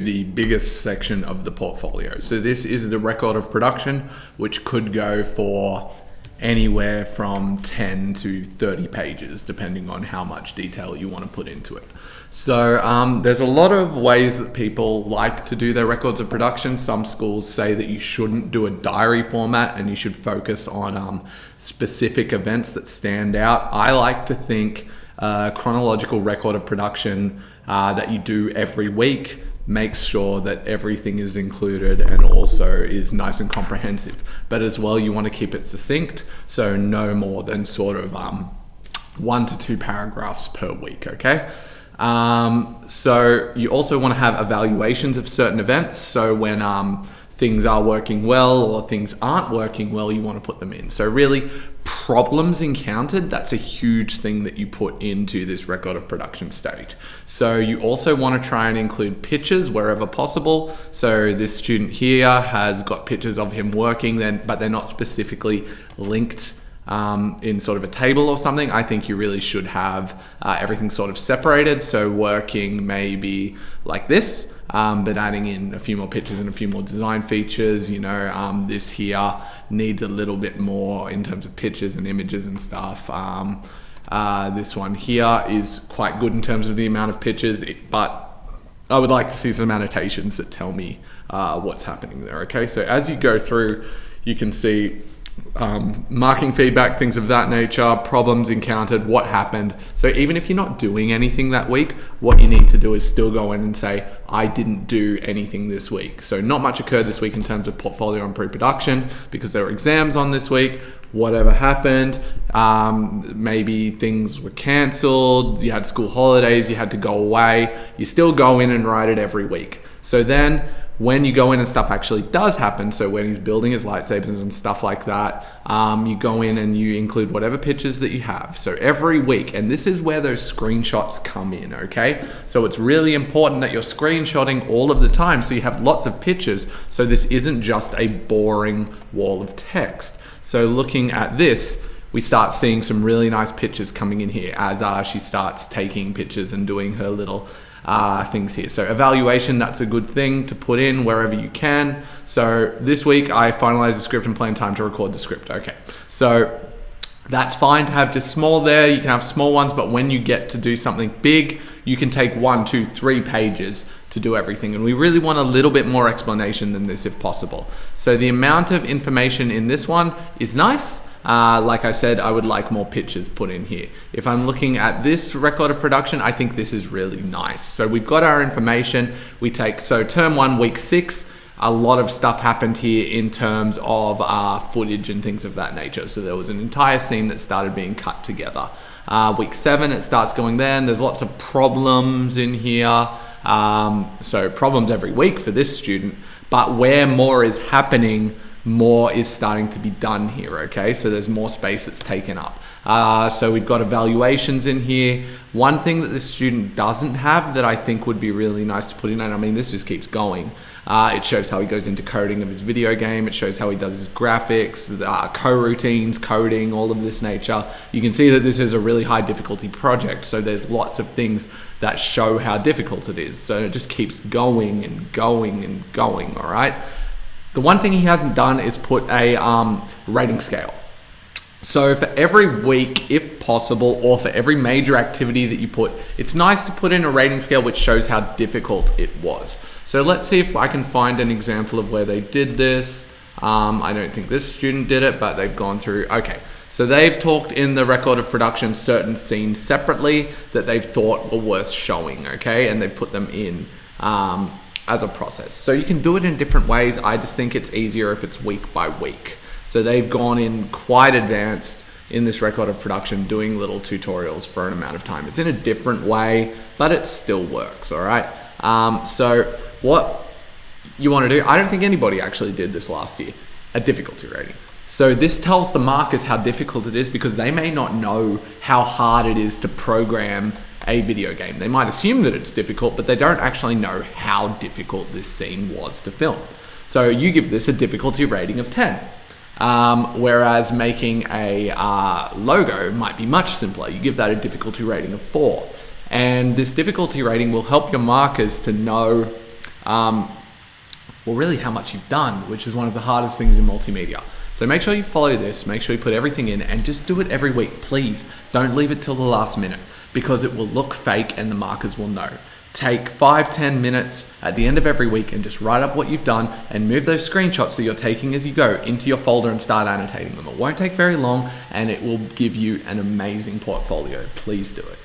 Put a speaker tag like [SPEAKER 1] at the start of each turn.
[SPEAKER 1] the biggest section of the portfolio. So this is the record of production, which could go for anywhere from 10 to 30 pages, depending on how much detail you want to put into it. So there's a lot of ways that people like to do their records of production. Some schools say that you shouldn't do a diary format and you should focus on specific events that stand out. I like to think chronological record of production that you do every week makes sure that everything is included and also is nice and comprehensive. But as well, you want to keep it succinct, so no more than sort of 1 to 2 paragraphs per week, okay? So you also want to have evaluations of certain events. So when things are working well or things aren't working well, you want to put them in. So really, problems encountered, that's a huge thing that you put into this record of production stage. So you also want to try and include pictures wherever possible. So this student here has got pictures of him working, but they're not specifically linked in sort of a table or something. I think you really should have everything sort of separated. So working maybe like this, but adding in a few more pictures and a few more design features. This here needs a little bit more in terms of pictures and images and stuff. This one here is quite good in terms of the amount of pictures, but I would like to see some annotations that tell me what's happening there, okay? So as you go through, you can see marking feedback, things of that nature, problems encountered, what happened. So even if you're not doing anything that week, what you need to do is still go in and say, I didn't do anything this week. So not much occurred this week in terms of portfolio and pre-production because there were exams on this week. Whatever happened, maybe things were cancelled, you had school holidays, you had to go away. You still go in and write it every week. So then when you go in and stuff actually does happen, so when he's building his lightsabers and stuff like that, you go in and you include whatever pictures that you have. So every week, and this is where those screenshots come in, okay? So it's really important that you're screenshotting all of the time so you have lots of pictures, so this isn't just a boring wall of text. So looking at this, we start seeing some really nice pictures coming in here as she starts taking pictures and doing her little things here. So evaluation, that's a good thing to put in wherever you can. So this week I finalized the script and plan time to record the script. Okay, so that's fine to have just small there. You can have small ones, but when you get to do something big, you can take 1, 2, 3 pages to do everything. And we really want a little bit more explanation than this if possible. So the amount of information in this one is nice. Like I said, I would like more pictures put in here. If I'm looking at this record of production, I think this is really nice. So we've got our information. So term 1, week 6, a lot of stuff happened here in terms of footage and things of that nature. So there was an entire scene that started being cut together. Week 7, it starts going there, and there's lots of problems in here. So problems every week for this student, but where more is happening, more is starting to be done here, okay? So there's more space that's taken up. So we've got evaluations in here. One thing that this student doesn't have that I think would be really nice to put in, and I mean, this just keeps going. It shows how he goes into coding of his video game. It shows how he does his graphics, coroutines, coding, all of this nature. You can see that this is a really high difficulty project. So there's lots of things that show how difficult it is. So it just keeps going and going and going, all right? The one thing he hasn't done is put a rating scale. So for every week, if possible, or for every major activity that you put, it's nice to put in a rating scale which shows how difficult it was. So let's see if I can find an example of where they did this. I don't think this student did it, but they've gone through. Okay, so they've talked in the record of production certain scenes separately that they've thought were worth showing, okay? And they've put them in as a process. So you can do it in different ways. I just think it's easier if it's week by week. So they've gone in quite advanced in this record of production doing little tutorials for an amount of time. It's in a different way, but it still works, all right? So what you want to do, I don't think anybody actually did this last year, a difficulty rating. So this tells the markers how difficult it is because they may not know how hard it is to program a video game. They might assume that it's difficult, but they don't actually know how difficult this scene was to film. So you give this a difficulty rating of 10. Whereas making a logo might be much simpler. You give that a difficulty rating of 4. And this difficulty rating will help your markers to know well, really how much you've done, which is one of the hardest things in multimedia. So make sure you follow this, make sure you put everything in, and just do it every week. Please don't leave it till the last minute, because it will look fake and the markers will know. Take 5-10 minutes at the end of every week and just write up what you've done and move those screenshots that you're taking as you go into your folder and start annotating them. It won't take very long and it will give you an amazing portfolio. Please do it.